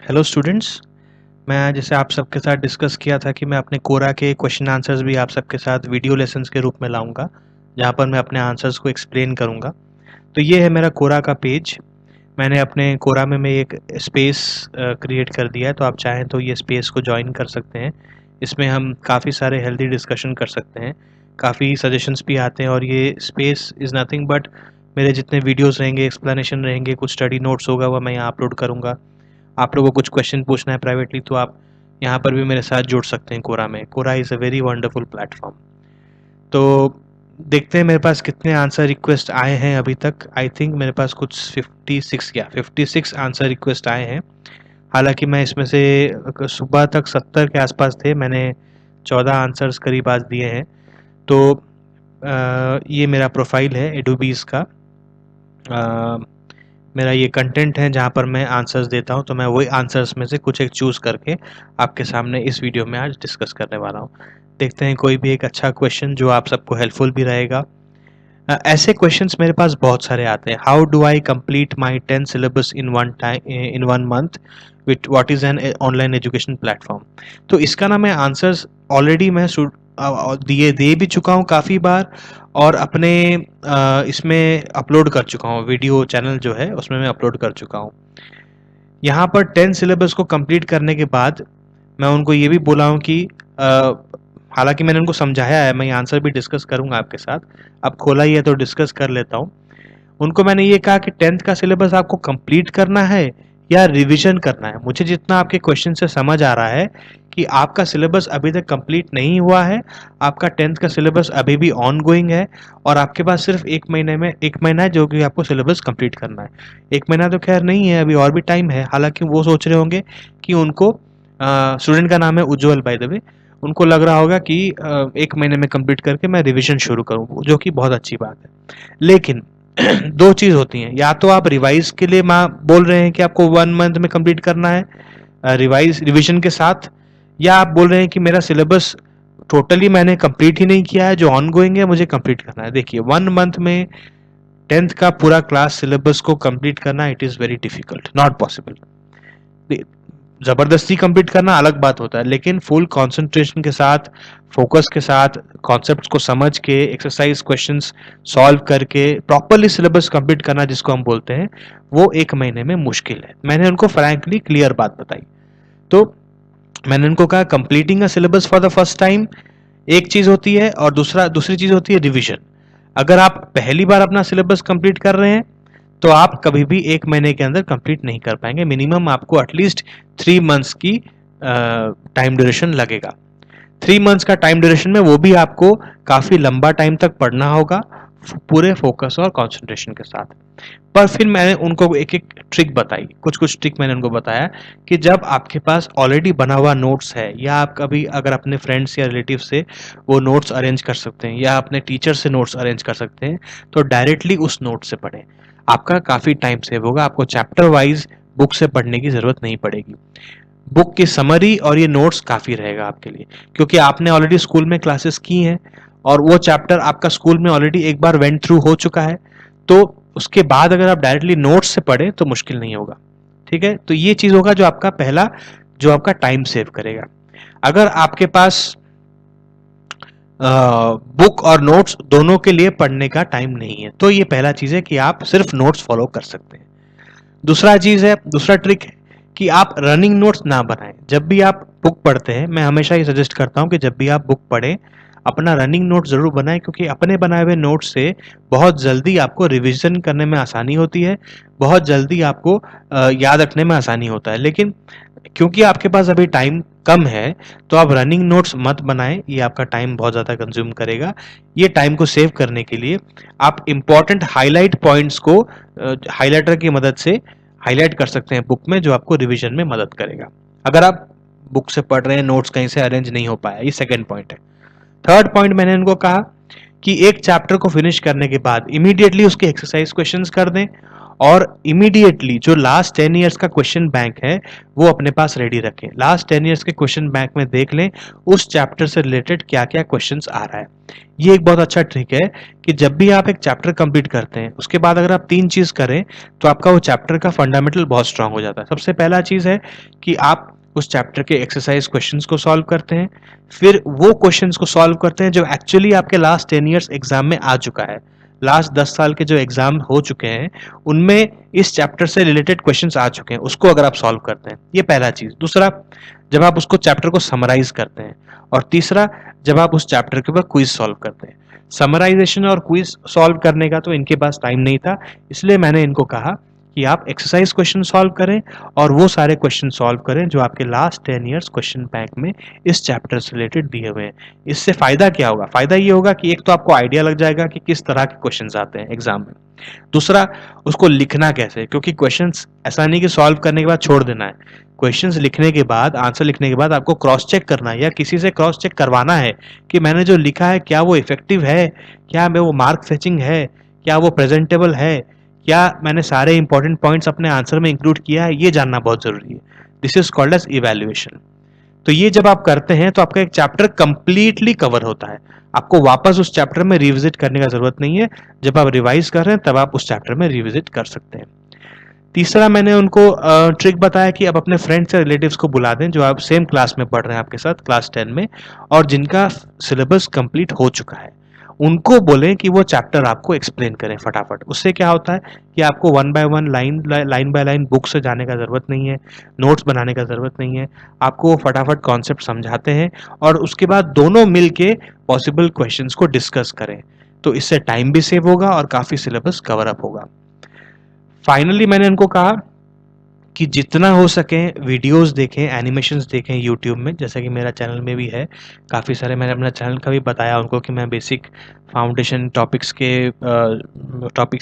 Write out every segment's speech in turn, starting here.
Hello students. मैं जैसे आप सबके साथ डिस्कस किया था कि मैं अपने कोरा के क्वेश्चन आंसर्स भी आप सबके साथ वीडियो लेसन्स के रूप में लाऊंगा, जहां पर मैं अपने आंसर्स को एक्सप्लेन करूंगा। तो ये है मेरा कोरा का पेज। मैंने अपने कोरा में मैं एक स्पेस क्रिएट कर दिया है, तो आप चाहें तो ये स्पेस को ज्वाइन कर सकते हैं। इसमें हम काफ़ी सारे हेल्दी डिस्कशन कर सकते हैं, काफ़ी सजेशंस भी आते हैं। और ये स्पेस इज़ नथिंग बट मेरे जितने वीडियोस रहेंगे, एक्सप्लेनेशन रहेंगे, कुछ स्टडी नोट्स होगा, वह मैं यहाँ अपलोड करूँगा। आप लोगों को कुछ क्वेश्चन पूछना है प्राइवेटली, तो आप यहाँ पर भी मेरे साथ जुड़ सकते हैं कोरा में। Quora is a very wonderful platform. तो देखते हैं मेरे पास कितने आंसर रिक्वेस्ट आए हैं अभी तक। आई थिंक मेरे पास कुछ 56 आंसर रिक्वेस्ट आए हैं। हालांकि मैं इसमें से सुबह तक 70 के आसपास थे, मैंने 14 आंसर्स करीब आज दिए हैं। तो ये मेरा प्रोफाइल है एडोबीज का। मेरा ये कंटेंट है जहाँ पर मैं आंसर्स देता हूँ, तो मैं वही आंसर्स में से कुछ एक चूज़ करके आपके सामने इस वीडियो में आज डिस्कस करने वाला हूँ। देखते हैं कोई भी एक अच्छा क्वेश्चन जो आप सबको हेल्पफुल भी रहेगा। ऐसे क्वेश्चंस मेरे पास बहुत सारे आते हैं। How do I complete my 10 syllabus in one month with what is an online education platform. तो इसका ना मैं आंसर्स ऑलरेडी मैं दिए दे भी चुका हूँ काफ़ी बार, और अपने इसमें अपलोड कर चुका हूँ। वीडियो चैनल जो है उसमें मैं अपलोड कर चुका हूँ। यहाँ पर 10 सिलेबस को कंप्लीट करने के बाद मैं उनको ये भी बोला हूँ कि हालांकि मैंने उनको समझाया है, मैं ये आंसर भी डिस्कस करूंगा आपके साथ। अब खोला ही है तो डिस्कस कर लेता हूँ। उनको मैंने ये कहा कि 10th का सिलेबस आपको कंप्लीट करना है या रिवीजन करना है। मुझे जितना आपके क्वेश्चन से समझ आ रहा है कि आपका सिलेबस अभी तक कंप्लीट नहीं हुआ है, आपका 10th का सिलेबस अभी भी ऑन गोइंग है, और आपके पास सिर्फ एक महीना है जो कि आपको सिलेबस कंप्लीट करना है। एक महीना तो खैर नहीं है, अभी और भी टाइम है। हालांकि वो सोच रहे होंगे कि उनको, स्टूडेंट का नाम है उज्जवल बाय द वे, उनको लग रहा होगा कि एक महीने में कंप्लीट करके मैं रिवीजन शुरू करूँ, जो कि बहुत अच्छी बात है। लेकिन दो चीज होती हैं, या तो आप रिवाइज के लिए माँ बोल रहे हैं कि आपको 1 मंथ में कंप्लीट करना है रिवीजन के साथ, या आप बोल रहे हैं कि मेरा सिलेबस टोटली मैंने कंप्लीट ही नहीं किया है, जो ऑन गोइंग है मुझे कंप्लीट करना है। देखिए, 1 मंथ में 10th का पूरा क्लास सिलेबस को कंप्लीट करना, it is very difficult, not possible. जबरदस्ती कंप्लीट करना अलग बात होता है, लेकिन फुल कंसंट्रेशन के साथ, फोकस के साथ, कॉन्सेप्ट्स को समझ के, एक्सरसाइज क्वेश्चंस सॉल्व करके प्रॉपरली सिलेबस कंप्लीट करना, जिसको हम बोलते हैं, वो एक महीने में मुश्किल है। मैंने उनको फ्रैंकली क्लियर बात बताई। तो मैंने उनको कहा completing a syllabus for the first time एक चीज होती है, और दूसरी चीज होती है रिविजन। अगर आप पहली बार अपना सिलेबस कंप्लीट कर रहे हैं, तो आप कभी भी एक महीने के अंदर कंप्लीट नहीं कर पाएंगे। मिनिमम आपको एटलीस्ट 3 मंथ्स की टाइम ड्यूरेशन लगेगा। 3 मंथ्स का टाइम ड्यूरेशन में वो भी आपको काफी लंबा टाइम तक पढ़ना होगा, पूरे फोकस और कंसंट्रेशन के साथ। पर फिर मैंने उनको एक एक ट्रिक बताई, कुछ ट्रिक मैंने उनको बताया कि जब आपके पास ऑलरेडी बना हुआ नोट्स है, या आप कभी अगर अपने फ्रेंड्स या रिलेटिव से वो नोट्स अरेंज कर सकते हैं, या अपने टीचर से नोट्स अरेंज कर सकते हैं, तो डायरेक्टली उस नोट से पढ़ें। आपका काफ़ी टाइम सेव होगा, आपको चैप्टर वाइज बुक से पढ़ने की ज़रूरत नहीं पड़ेगी। बुक की समरी और ये नोट्स काफ़ी रहेगा आपके लिए, क्योंकि आपने ऑलरेडी स्कूल में क्लासेस की हैं, और वो चैप्टर आपका स्कूल में ऑलरेडी एक बार वेंट थ्रू हो चुका है। तो उसके बाद अगर आप डायरेक्टली नोट्स से पढ़ें तो मुश्किल नहीं होगा। ठीक है, तो ये चीज़ होगा जो आपका पहला, जो आपका टाइम सेव करेगा। अगर आपके पास बुक और नोट्स दोनों के लिए पढ़ने का टाइम नहीं है, तो ये पहला चीज़ है कि आप सिर्फ नोट्स फॉलो कर सकते हैं। दूसरा ट्रिक है कि आप रनिंग नोट्स ना बनाएं। जब भी आप बुक पढ़ते हैं, मैं हमेशा ये सजेस्ट करता हूं कि जब भी आप बुक पढ़ें, अपना रनिंग नोट जरूर बनाएं, क्योंकि अपने बनाए हुए नोट से बहुत जल्दी आपको रिवीजन करने में आसानी होती है, बहुत जल्दी आपको याद रखने में आसानी होता है। लेकिन क्योंकि आपके पास अभी टाइम कम है, तो आप रनिंग नोट्स मत बनाएं, ये आपका टाइम बहुत ज़्यादा कंज्यूम करेगा। ये टाइम को सेव करने के लिए आप इंपॉर्टेंट हाईलाइट पॉइंट्स को हाइलाइटर की मदद से हाईलाइट कर सकते हैं बुक में, जो आपको रिवीजन में मदद करेगा। अगर आप बुक से पढ़ रहे हैं, नोट्स कहीं से अरेंज नहीं हो पाया, ये सेकेंड पॉइंट है। थर्ड पॉइंट मैंने इनको कहा कि एक चैप्टर को फिनिश करने के बाद इमीडिएटली उसके एक्सरसाइज क्वेश्चंस कर दें, और इमीडिएटली जो लास्ट 10 ईयर्स का क्वेश्चन बैंक है वो अपने पास रेडी रखें। लास्ट 10 ईयर्स के क्वेश्चन बैंक में देख लें उस चैप्टर से रिलेटेड क्या क्या क्वेश्चंस आ रहा है। ये एक बहुत अच्छा ट्रिक है कि जब भी आप एक चैप्टर कंप्लीट करते हैं उसके बाद अगर आप 3 चीज करें तो आपका वो चैप्टर का फंडामेंटल बहुत स्ट्रांग हो जाता है। सबसे पहला चीज है कि आप उस चैप्टर के एक्सरसाइज क्वेश्चंस को सॉल्व करते हैं, फिर वो क्वेश्चंस को सॉल्व करते हैं जो एक्चुअली आपके लास्ट 10 ईयर्स एग्जाम में आ चुका है। लास्ट 10 साल के जो एग्जाम हो चुके हैं उनमें इस चैप्टर से रिलेटेड क्वेश्चंस आ चुके हैं, उसको अगर आप सॉल्व करते हैं, ये पहला चीज। दूसरा, जब आप उसको चैप्टर को समराइज करते हैं। और तीसरा, जब आप उस चैप्टर के ऊपर क्विज सॉल्व करते हैं। समराइजेशन और क्विज सॉल्व करने का तो इनके पास टाइम नहीं था, इसलिए मैंने इनको कहा कि आप एक्सरसाइज क्वेश्चन सॉल्व करें और वो सारे क्वेश्चन सॉल्व करें जो आपके लास्ट 10 इयर्स क्वेश्चन बैंक में इस चैप्टर से रिलेटेड दिए हुए हैं। इससे फायदा क्या होगा? फायदा ये होगा कि एक तो आपको आइडिया लग जाएगा कि किस तरह के क्वेश्चंस आते हैं एग्जाम में। दूसरा, उसको लिखना कैसे, क्योंकि क्वेश्चंस ऐसा नहीं कि सॉल्व करने के बाद छोड़ देना है। क्वेश्चंस लिखने के बाद, आंसर लिखने के बाद आपको क्रॉस चेक करना है या किसी से क्रॉस चेक करवाना है कि मैंने जो लिखा है क्या वो इफेक्टिव है, क्या मैं वो मार्क फेचिंग है, क्या वो प्रेजेंटेबल है, क्या मैंने सारे इंपॉर्टेंट पॉइंट्स अपने आंसर में इंक्लूड किया है, ये जानना बहुत जरूरी है। This is called as evaluation. तो ये जब आप करते हैं तो आपका एक चैप्टर कंप्लीटली कवर होता है, आपको वापस उस चैप्टर में रिविजिट करने का जरूरत नहीं है। जब आप रिवाइज कर रहे हैं तब आप उस चैप्टर में रिविजिट कर सकते हैं। तीसरा, मैंने उनको ट्रिक बताया कि आप अपने फ्रेंड्स या रिलेटिव्स को बुला दें जो आप सेम क्लास में पढ़ रहे हैं आपके साथ, क्लास 10 में, और जिनका सिलेबस कंप्लीट हो चुका है। उनको बोलें कि वो चैप्टर आपको एक्सप्लेन करें फटाफट। उससे क्या होता है कि आपको one by one, line by line book से जाने का ज़रूरत नहीं है, नोट्स बनाने का ज़रूरत नहीं है। आपको वो फटाफट कॉन्सेप्ट समझाते हैं और उसके बाद दोनों मिल के पॉसिबल क्वेश्चंस को डिस्कस करें। तो इससे टाइम भी सेव होगा और काफ़ी सिलेबस कवर अप होगा। फाइनली मैंने उनको कहा कि जितना हो सके वीडियोस देखें, एनिमेशंस देखें यूट्यूब में, जैसा कि मेरा चैनल में भी है काफ़ी सारे। मैंने अपना चैनल का भी बताया उनको कि मैं बेसिक फाउंडेशन टॉपिक्स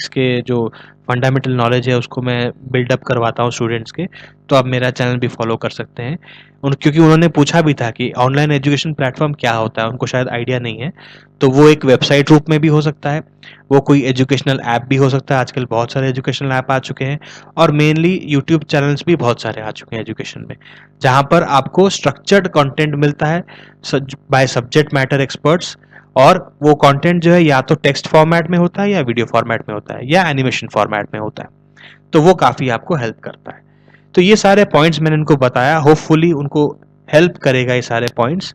के जो फंडामेंटल नॉलेज है उसको मैं बिल्डअप करवाता हूँ स्टूडेंट्स के। तो आप मेरा चैनल भी फॉलो कर सकते हैं। क्योंकि उन्होंने पूछा भी था कि ऑनलाइन एजुकेशन प्लेटफॉर्म क्या होता है, उनको शायद आइडिया नहीं है। तो वो एक वेबसाइट रूप में भी हो सकता है, वो कोई एजुकेशनल ऐप भी हो सकता है, आजकल बहुत सारे एजुकेशनल ऐप आ चुके हैं, और मेनली यूट्यूब चैनल्स भी बहुत सारे आ चुके हैं एजुकेशन में, जहाँ पर आपको स्ट्रक्चर्ड कंटेंट मिलता है बाय सब्जेक्ट मैटर एक्सपर्ट्स। और वो कंटेंट जो है या तो टेक्स्ट फॉर्मेट में होता है या वीडियो फॉर्मेट में होता है या एनिमेशन फॉर्मेट में होता है। तो वो काफ़ी आपको हेल्प करता है। तो ये सारे पॉइंट्स मैंने उनको बताया, होपफुली उनको हेल्प करेगा ये सारे पॉइंट्स।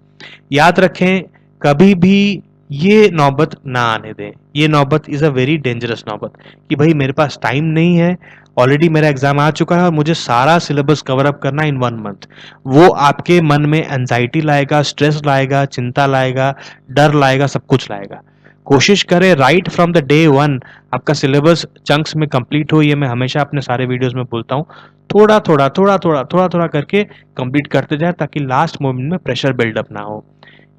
याद रखें, कभी भी ये नौबत ना आने दें। ये नौबत इज़ अ वेरी डेंजरस नौबत कि भाई मेरे पास टाइम नहीं है, ऑलरेडी मेरा एग्जाम आ चुका है और मुझे सारा सिलेबस कवर अप करना इन 1 मंथ। वो आपके मन में एंजाइटी लाएगा, स्ट्रेस लाएगा, चिंता लाएगा, डर लाएगा, सब कुछ लाएगा। कोशिश करें right from the day one आपका सिलेबस चंक्स में कंप्लीट हो। ये मैं हमेशा अपने सारे वीडियोस में बोलता हूँ। थोड़ा थोड़ा करके कंप्लीट करते जाए ताकि लास्ट मोमेंट में प्रेशर बिल्डअप ना हो।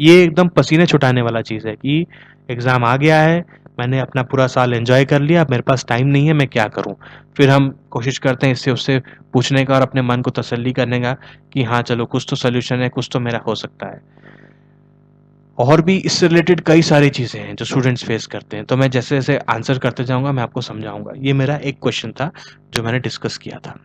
ये एकदम पसीने छुटाने वाला चीज़ है कि एग्ज़ाम आ गया है, मैंने अपना पूरा साल एंजॉय कर लिया, अब मेरे पास टाइम नहीं है, मैं क्या करूँ? फिर हम कोशिश करते हैं इससे उससे पूछने का और अपने मन को तसल्ली करने का कि हाँ चलो कुछ तो सॉल्यूशन है, कुछ तो मेरा हो सकता है। और भी इससे रिलेटेड कई सारी चीज़ें हैं जो स्टूडेंट्स फेस करते हैं, तो मैं जैसे-जैसे आंसर करते जाऊँगा मैं आपको समझाऊँगा। ये मेरा एक क्वेश्चन था जो मैंने डिस्कस किया था।